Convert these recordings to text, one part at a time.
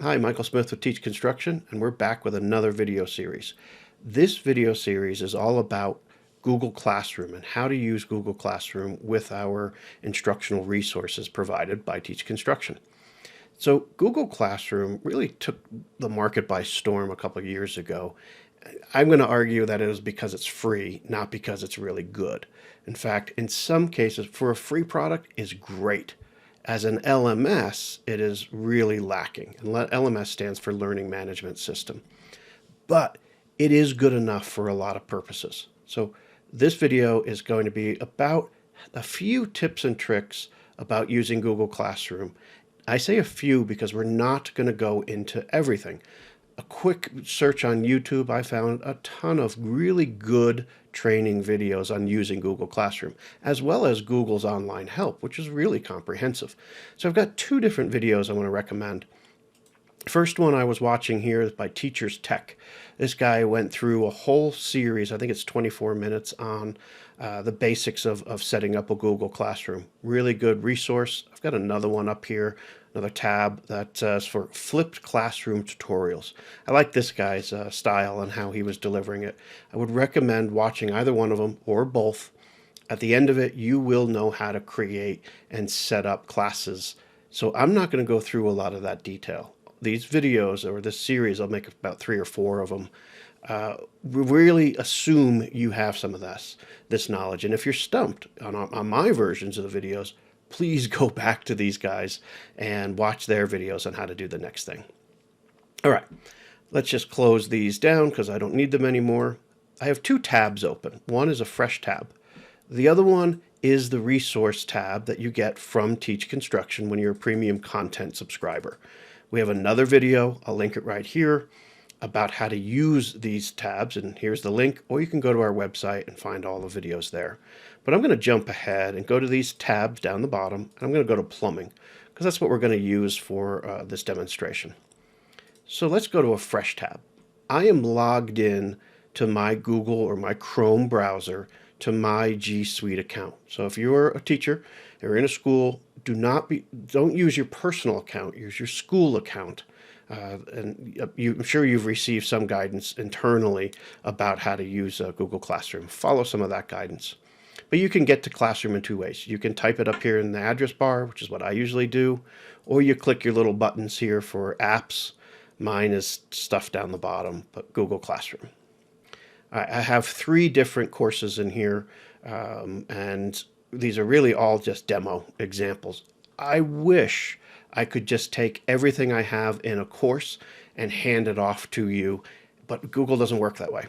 Hi, Michael Smith with Teach Construction, and we're back with another video series. This video series is all about Google Classroom and how to use Google Classroom with our instructional resources provided by Teach Construction. So Google Classroom really took the market by storm a couple of years ago. I'm going to argue that it was because it's free, not because it's really good. In fact, in some cases, for a free product is great. As an LMS, it is really lacking. And LMS stands for Learning Management System. But it is good enough for a lot of purposes. So this video is going to be about a few tips and tricks about using Google Classroom. I say a few because we're not going to go into everything. A quick search on YouTube, I found a ton of really good training videos on using Google Classroom, as well as Google's online help, which is really comprehensive. So I've got two different videos I want to recommend. First one I was watching here is by Teachers Tech. This guy went through a whole series, I think it's 24 minutes, on the basics of setting up a Google Classroom. Really good resource. I've got another one up here, another tab that is for flipped classroom tutorials. I like this guy's style and how he was delivering it. I would recommend watching either one of them or both. At the end of it, you will know how to create and set up classes. So I'm not going to go through a lot of that detail. These videos, or this series, I'll make about 3 or 4 of them, really assume you have some of this knowledge. And if you're stumped on my versions of the videos, please go back to these guys and watch their videos on how to do the next thing. All right, let's just close these down because I don't need them anymore. I have 2 tabs open. One is a fresh tab. The other one is the resource tab that you get from Teach Construction when you're a premium content subscriber. We have another video, I'll link it right here, about how to use these tabs, and here's the link, or you can go to our website and find all the videos there. But I'm going to jump ahead and go to these tabs down the bottom, and I'm going to go to plumbing, because that's what we're going to use for this demonstration. So let's go to a fresh tab. I am logged in to my Google or my Chrome browser to my G Suite account. So if you're a teacher, you're in a school, don't use your personal account, use your school account. I'm sure you've received some guidance internally about how to use Google Classroom. Follow some of that guidance. But you can get to Classroom in 2 ways. You can type it up here in the address bar, which is what I usually do, or you click your little buttons here for apps. Mine is stuff down the bottom, but Google Classroom. I have 3 different courses in here, and these are really all just demo examples. I wish I could just take everything I have in a course and hand it off to you, but Google doesn't work that way.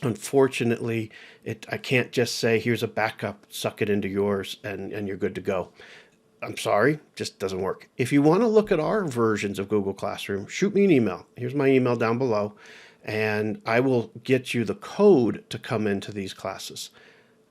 Unfortunately, I can't just say, here's a backup, suck it into yours, and you're good to go. I'm sorry, just doesn't work. If you want to look at our versions of Google Classroom, shoot me an email. Here's my email down below, and I will get you the code to come into these classes.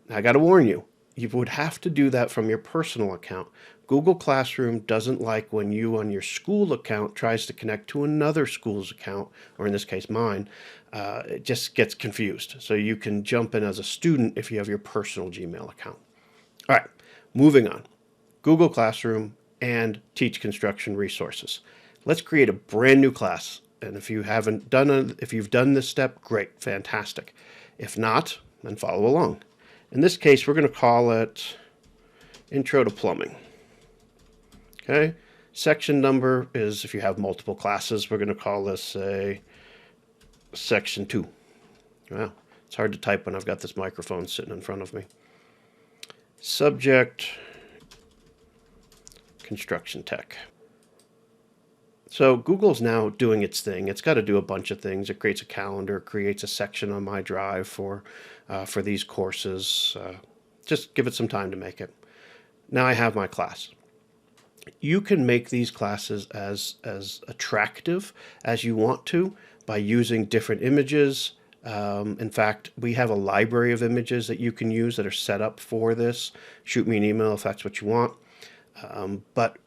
Now, I got to warn you, you would have to do that from your personal account. Google Classroom doesn't like when you on your school account tries to connect to another school's account, or in this case mine. It just gets confused. So you can jump in as a student if you have your personal Gmail account. All right, moving on. Google Classroom and Teach Construction resources. Let's create a brand new class. And if you haven't done if you've done this step, great, fantastic. If not, then follow along. In this case, we're going to call it Intro to Plumbing. Okay. Section number is, if you have multiple classes, we're going to call this a Section 2. Wow, it's hard to type when I've got this microphone sitting in front of me. Subject, Construction Tech. So Google's now doing its thing. It's got to do a bunch of things. It creates a calendar, creates a section on my drive for these courses. Just give it some time to make it. Now I have my class. You can make these classes as attractive as you want to by using different images. In fact, we have a library of images that you can use that are set up for this. Shoot me an email if that's what you want. But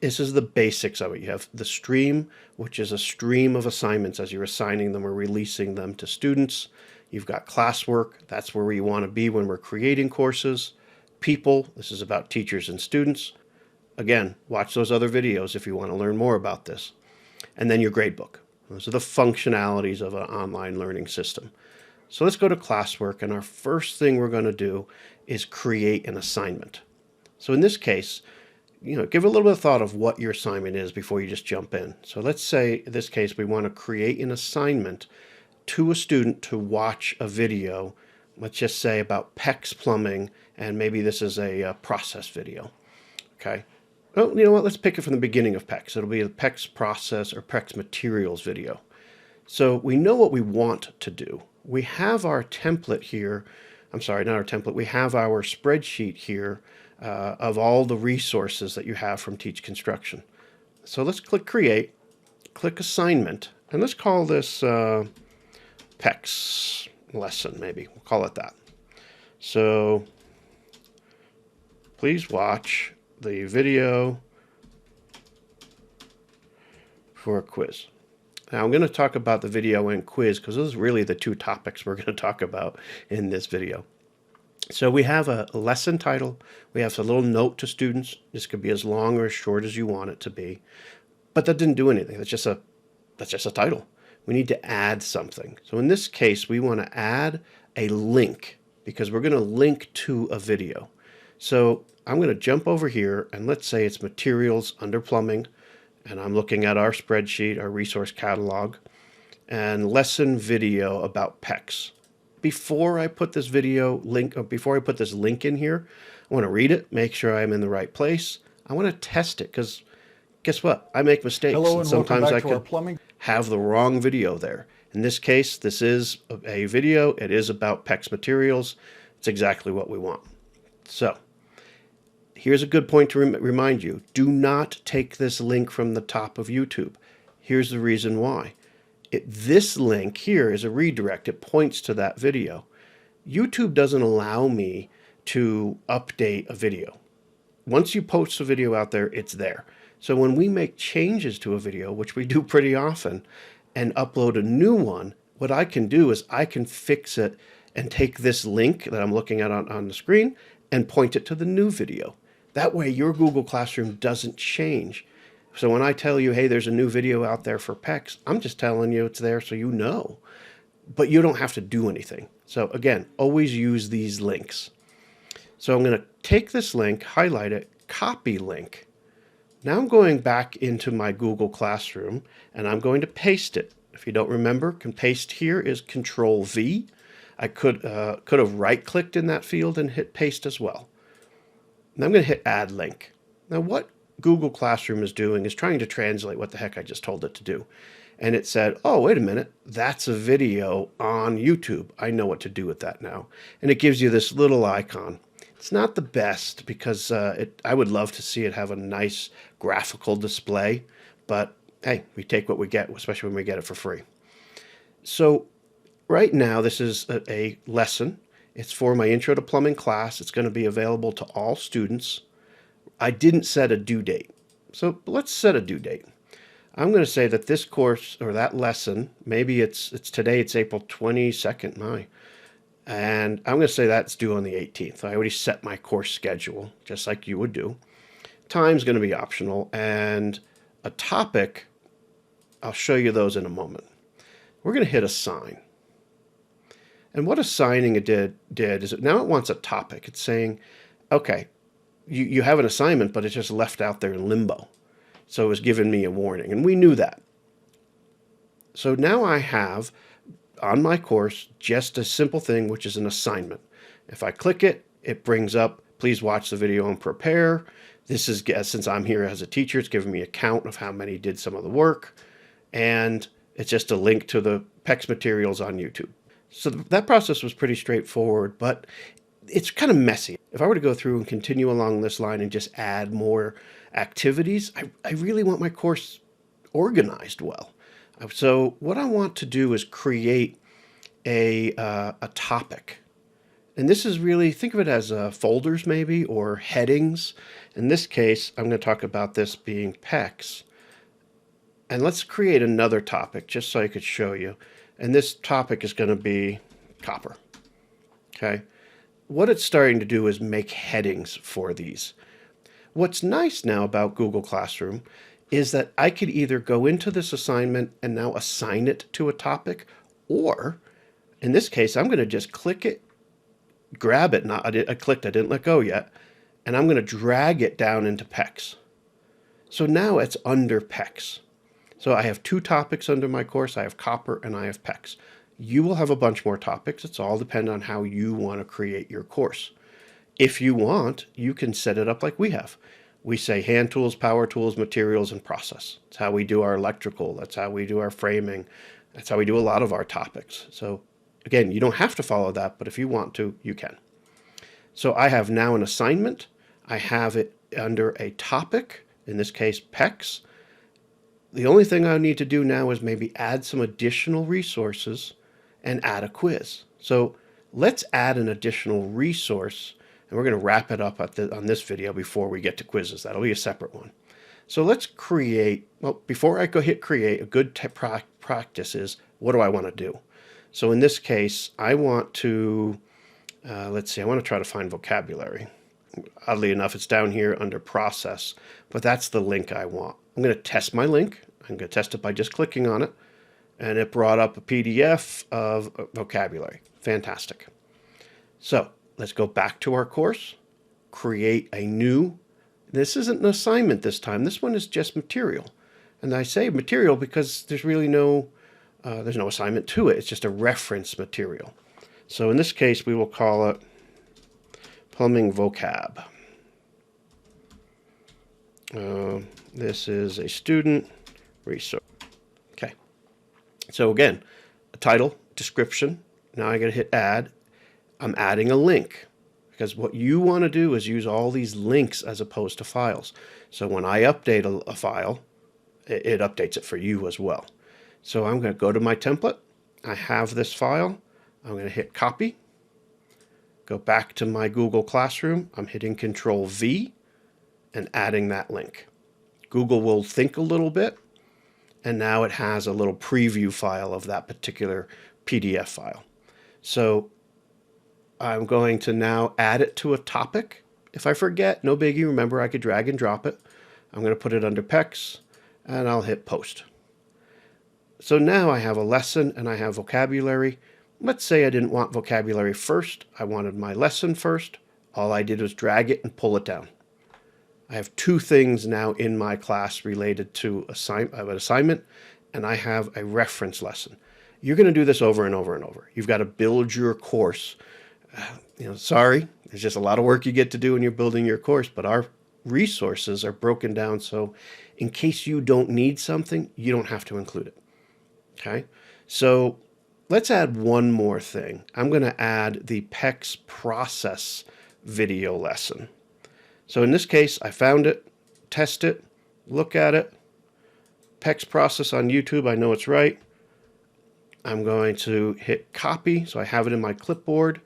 this is the basics of it. You have the stream, which is a stream of assignments as you're assigning them or releasing them to students. You've got classwork. That's where you want to be when we're creating courses. People, this is about teachers and students. Again, watch those other videos if you want to learn more about this. and then your gradebook. Those are the functionalities of an online learning system. So let's go to classwork, and our first thing we're going to do is create an assignment. So in this case, give a little bit of thought of what your assignment is before you just jump in. So let's say in this case, we want to create an assignment to a student to watch a video, let's just say about PEX plumbing, and maybe this is a process video. Okay. Well, you know what? Let's pick it from the beginning of PEX. It'll be a PEX process or PEX materials video. So we know what we want to do. We have our template here. I'm sorry, not our template. We have our spreadsheet here of all the resources that you have from Teach Construction. So let's click Create, click Assignment, and let's call this PEX lesson, maybe. We'll call it that. So please watch the video for a quiz. Now I'm going to talk about the video and quiz because those are really the two topics we're going to talk about in this video. So we have a lesson title. We have a little note to students. This could be as long or as short as you want it to be. But that didn't do anything. That's just a title. We need to add something. So in this case, we want to add a link because we're going to link to a video. So I'm going to jump over here, and let's say it's materials under plumbing, and I'm looking at our spreadsheet, our resource catalog, and lesson video about PEX. Before I put this video link, or before I put this link in here, I want to read it, make sure I'm in the right place. I want to test it because guess what? I make mistakes. Hello, and sometimes I could have the wrong video there. In this case, this is a video. It is about PEX materials. It's exactly what we want. So here's a good point to remind you. Do not take this link from the top of YouTube. Here's the reason why. This link here is a redirect. It points to that video. YouTube doesn't allow me to update a video. Once you post a video out there, it's there. So when we make changes to a video, which we do pretty often, and upload a new one, what I can do is I can fix it and take this link that I'm looking at on the screen and point it to the new video. That way your Google Classroom doesn't change. So when I tell you, hey, there's a new video out there for PEX, I'm just telling you it's there so you know. But you don't have to do anything. So again, always use these links. So I'm going to take this link, highlight it, copy link. Now I'm going back into my Google Classroom, and I'm going to paste it. If you don't remember, paste here is Control V. I could have right-clicked in that field and hit paste as well. And I'm going to hit Add Link. Now what Google Classroom is doing is trying to translate what the heck I just told it to do. And it said, oh, wait a minute, that's a video on YouTube. I know what to do with that now. And it gives you this little icon. It's not the best because I would love to see it have a nice graphical display, but hey, we take what we get, especially when we get it for free. So right now, this is a lesson. It's for my Intro to Plumbing class. It's going to be available to all students. I didn't set a due date. So let's set a due date. I'm going to say that this course or that lesson, maybe it's today, it's April 22nd, and I'm going to say that's due on the 18th. I already set my course schedule, just like you would do. Time's going to be optional, and a topic, I'll show you those in a moment. We're going to hit Assign. And what assigning it did is now it wants a topic. It's saying, okay, you have an assignment, but it's just left out there in limbo. So it was giving me a warning, and we knew that. So now I have on my course just a simple thing, which is an assignment. If I click it, it brings up, please watch the video and prepare. This is, since I'm here as a teacher, it's giving me a count of how many did some of the work. And it's just a link to the PEX materials on YouTube. So that process was pretty straightforward, but it's kind of messy. If I were to go through and continue along this line and just add more activities, I really want my course organized well. So what I want to do is create a topic. And this is really, think of it as folders maybe, or headings. In this case, I'm going to talk about this being PEX. And let's create another topic just so I could show you. And this topic is going to be copper. Okay. What it's starting to do is make headings for these. What's nice now about Google Classroom is that I could either go into this assignment and now assign it to a topic, or in this case, I'm going to just click it, grab it. I clicked, I didn't let go yet. And I'm going to drag it down into PECs. So now it's under PECs. So I have 2 topics under my course. I have copper and I have PECs. You will have a bunch more topics. It's all depend on how you want to create your course. If you want, you can set it up like we have. We say hand tools, power tools, materials, and process. That's how we do our electrical. That's how we do our framing. That's how we do a lot of our topics. So again, you don't have to follow that, but if you want to, you can. So I have now an assignment. I have it under a topic, in this case, PECs. The only thing I need to do now is maybe add some additional resources and add a quiz. So let's add an additional resource, and we're going to wrap it up on this video before we get to quizzes. That'll be a separate one. So let's create, well, before I go hit create, a good practice is, what do I want to do? So in this case, I want to, let's see, I want to try to find vocabulary. Oddly enough, it's down here under process, but that's the link I want. I'm going to test my link. I'm going to test it by just clicking on it, and it brought up a PDF of vocabulary. Fantastic. So let's go back to our course, create a new, this isn't an assignment this time. This one is just material. And I say material because there's really no assignment to it. It's just a reference material. So in this case, we will call it plumbing vocab. This is a student resource. Okay. So again, a title, description. Now I got to hit add. I'm adding a link because what you want to do is use all these links as opposed to files. So when I update a file, it updates it for you as well. So I'm going to go to my template. I have this file. I'm going to hit copy. Go back to my Google Classroom. I'm hitting Control V and adding that link. Google will think a little bit, and now it has a little preview file of that particular PDF file. So I'm going to now add it to a topic. If I forget, no biggie. Remember, I could drag and drop it. I'm going to put it under PECs, and I'll hit post. So now I have a lesson and I have vocabulary. Let's say I didn't want vocabulary first. I wanted my lesson first. All I did was drag it and pull it down. I have 2 things now in my class related to an assignment, and I have a reference lesson. You're going to do this over and over and over. You've got to build your course. Sorry, there's just a lot of work you get to do when you're building your course, but our resources are broken down so in case you don't need something, you don't have to include it. Okay, so let's add one more thing. I'm going to add the PECs process video lesson. So in this case, I found it, test it, look at it. PECs process on YouTube, I know it's right. I'm going to hit copy, so I have it in my clipboard.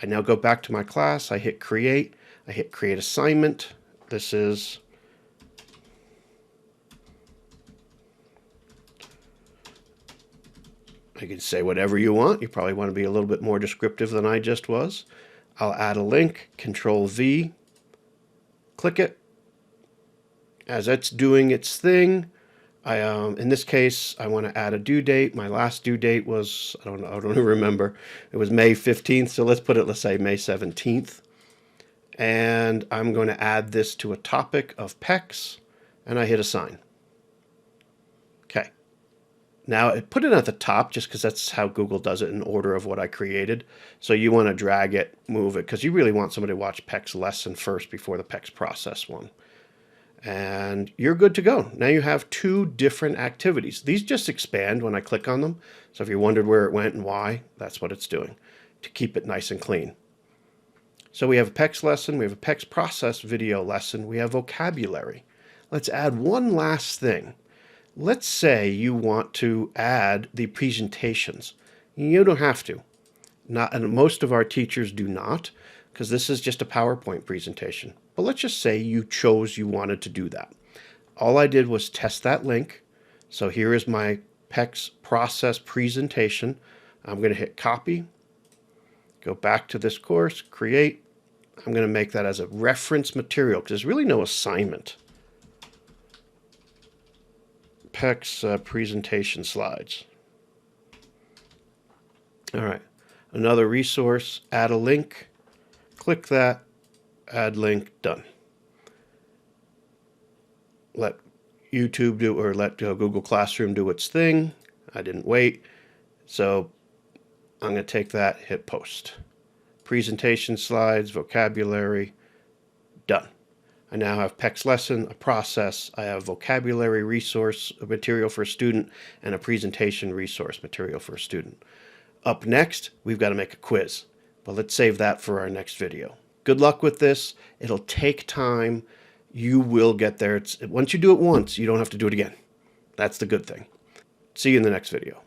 I now go back to my class, I hit create assignment. This is you can say whatever you want. You probably want to be a little bit more descriptive than I just was. I'll add a link, Control V, click it. As it's doing its thing, in this case, I want to add a due date. My last due date was, I don't even remember. It was May 15th, so let's say May 17th. And I'm going to add this to a topic of PECs, and I hit assign. Okay. Now, I put it at the top just because that's how Google does it in order of what I created. So you want to drag it, move it, because you really want somebody to watch PECs lesson first before the PECs process one. And you're good to go. Now you have 2 different activities. These just expand when I click on them. So if you wondered where it went and why, that's what it's doing to keep it nice and clean. So we have a PECs lesson, we have a PECs process video lesson, we have vocabulary. Let's add one last thing. Let's say you want to add the presentations. You don't have to. And most of our teachers do not, because this is just a PowerPoint presentation. But let's just say you wanted to do that. All I did was test that link. So here is my PECs process presentation. I'm going to hit copy, go back to this course, create. I'm going to make that as a reference material because there's really no assignment. PEX presentation slides. All right, another resource, add a link. Click that, add link, done. Let YouTube do, or let Google Classroom do its thing. I didn't wait, so I'm going to take that, hit post. Presentation slides, vocabulary, done. I now have PEX lesson, a process, I have vocabulary resource material for a student, and a presentation resource material for a student. Up next, we've got to make a quiz, but let's save that for our next video. Good luck with this. It'll take time. You will get there. Once you do it once, you don't have to do it again. That's the good thing. See you in the next video.